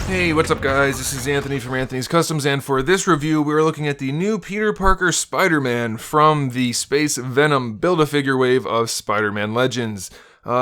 Hey, what's up guys? This is Anthony from Anthony's Customs, and for this review we're looking at the new Peter Parker Spider-Man from the Space Venom Build-A-Figure wave of Spider-Man Legends.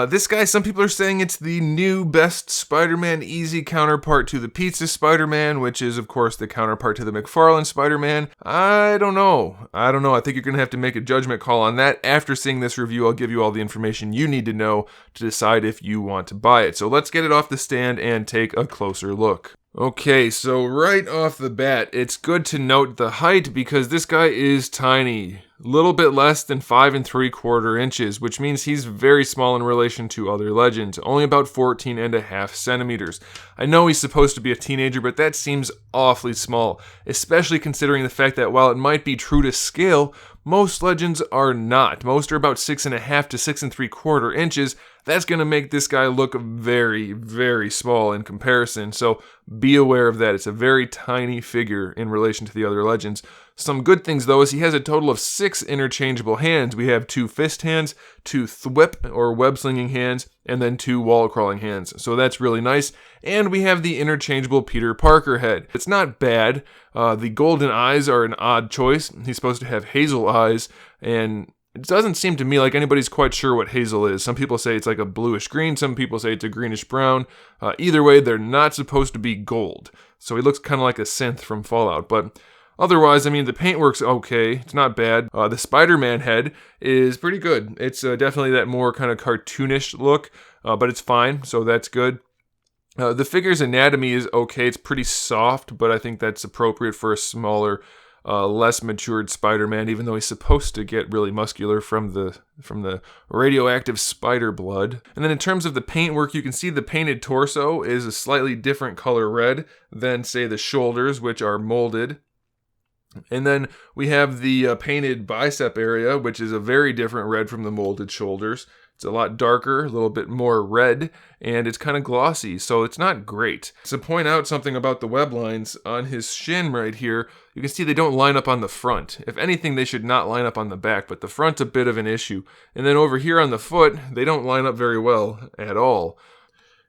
This guy, some people are saying it's the new best Spider-Man easy counterpart to the Pizza Spider-Man, which is of course the counterpart to the McFarlane Spider-Man. I don't know. I think you're going to have to make a judgment call on that. After seeing this review, I'll give you all the information you need to know to decide if you want to buy it. So let's get it off the stand and take a closer look. Okay, so right off the bat, it's good to note the height because this guy is tiny. A little bit less than 5 3/4 inches, which means he's very small in relation to other legends, only about 14.5 centimeters. I know he's supposed to be a teenager, but that seems awfully small, especially considering the fact that while it might be true to scale, most legends are not. Most are about 6.5 to 6 3/4 inches. That's going to make this guy look very, very small in comparison, so be aware of that. It's a very tiny figure in relation to the other legends. Some good things, though, is he has a total of 6 interchangeable hands. We have 2 fist hands, 2 thwip or web-slinging hands, and then 2 wall-crawling hands. So that's really nice. And we have the interchangeable Peter Parker head. It's not bad. The golden eyes are an odd choice. He's supposed to have hazel eyes, and it doesn't seem to me like anybody's quite sure what hazel is. Some people say it's like a bluish green, some people say it's a greenish brown. Either way, they're not supposed to be gold. So he looks kind of like a synth from Fallout, but otherwise, I mean, the paintwork's okay. It's not bad. The Spider-Man head is pretty good. It's definitely that more kind of cartoonish look, but it's fine, so that's good. The figure's anatomy is okay. It's pretty soft, but I think that's appropriate for a smaller, less matured Spider-Man, even though he's supposed to get really muscular from the radioactive spider blood. And then in terms of the paintwork, you can see the painted torso is a slightly different color red than, say, the shoulders, which are molded. And then we have the painted bicep area, which is a very different red from the molded shoulders. It's a lot darker, a little bit more red, and it's kind of glossy, so it's not great. To point out something about the web lines on his shin right here, you can see they don't line up on the front. If anything, they should not line up on the back, but the front's a bit of an issue. And then over here on the foot, they don't line up very well at all.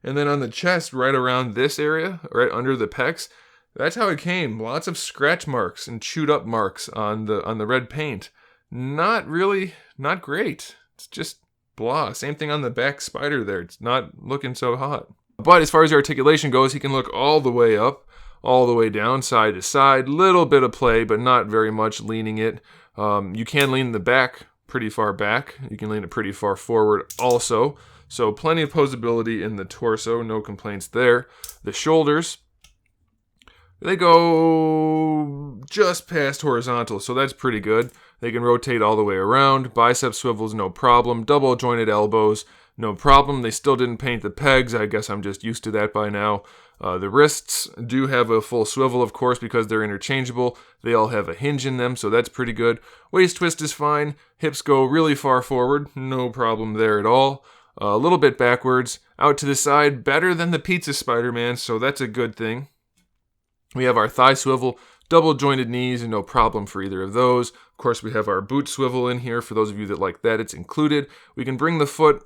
And then on the chest, right around this area, right under the pecs, that's how it came. Lots of scratch marks and chewed up marks on the red paint. Not great. It's just blah. Same thing on the back spider there. It's not looking so hot. But as far as articulation goes, he can look all the way up, all the way down, side to side. Little bit of play, but not very much leaning it. You can lean the back pretty far back. You can lean it pretty far forward also. So plenty of posability in the torso. No complaints there. The shoulders, they go just past horizontal, so that's pretty good. They can rotate all the way around. Bicep swivels, no problem. Double jointed elbows, no problem. They still didn't paint the pegs. I guess I'm just used to that by now. The wrists do have a full swivel, of course, because they're interchangeable. They all have a hinge in them, so that's pretty good. Waist twist is fine. Hips go really far forward. No problem there at all. A little bit backwards. Out to the side, better than the Pizza Spider-Man, so that's a good thing. We have our thigh swivel, double jointed knees, and no problem for either of those. Of course, we have our boot swivel in here. For those of you that like that, it's included. We can bring the foot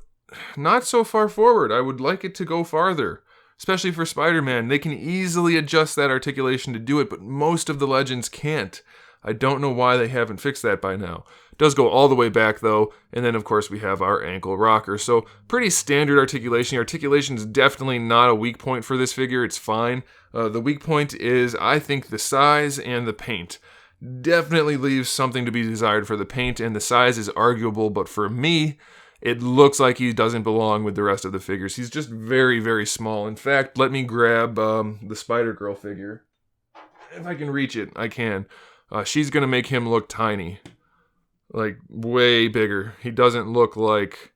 not so far forward. I would like it to go farther, especially for Spider-Man. They can easily adjust that articulation to do it, but most of the legends can't. I don't know why they haven't fixed that by now. It does go all the way back, though, and then, of course, we have our ankle rocker. So, pretty standard articulation. Articulation is definitely not a weak point for this figure. It's fine. The weak point is, I think, the size and the paint. Definitely leaves something to be desired for the paint, and the size is arguable, but for me, it looks like he doesn't belong with the rest of the figures. He's just very, very small. In fact, let me grab the Spider-Girl figure. If I can reach it, I can. She's going to make him look tiny. Like, way bigger. He doesn't look like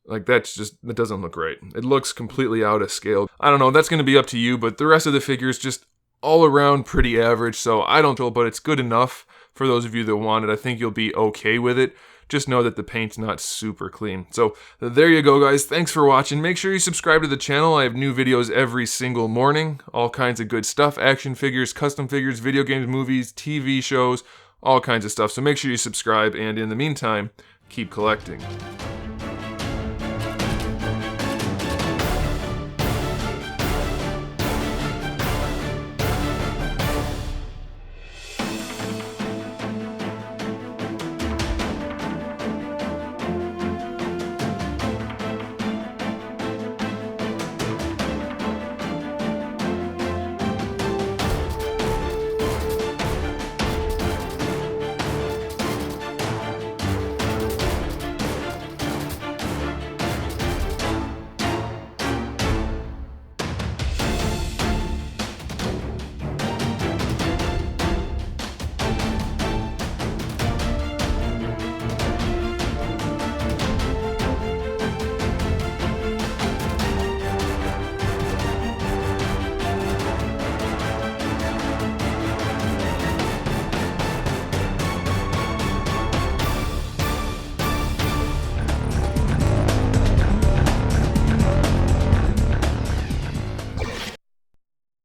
that doesn't look right. It looks completely out of scale. I don't know, that's going to be up to you, but the rest of the figures just all around pretty average, so I don't know, but it's good enough for those of you that want it. I think you'll be okay with it. Just know that the paint's not super clean. So there you go, guys. Thanks for watching. Make sure you subscribe to the channel. I have new videos every single morning. All kinds of good stuff. Action figures, custom figures, video games, movies, TV shows, all kinds of stuff. So make sure you subscribe, and in the meantime, keep collecting.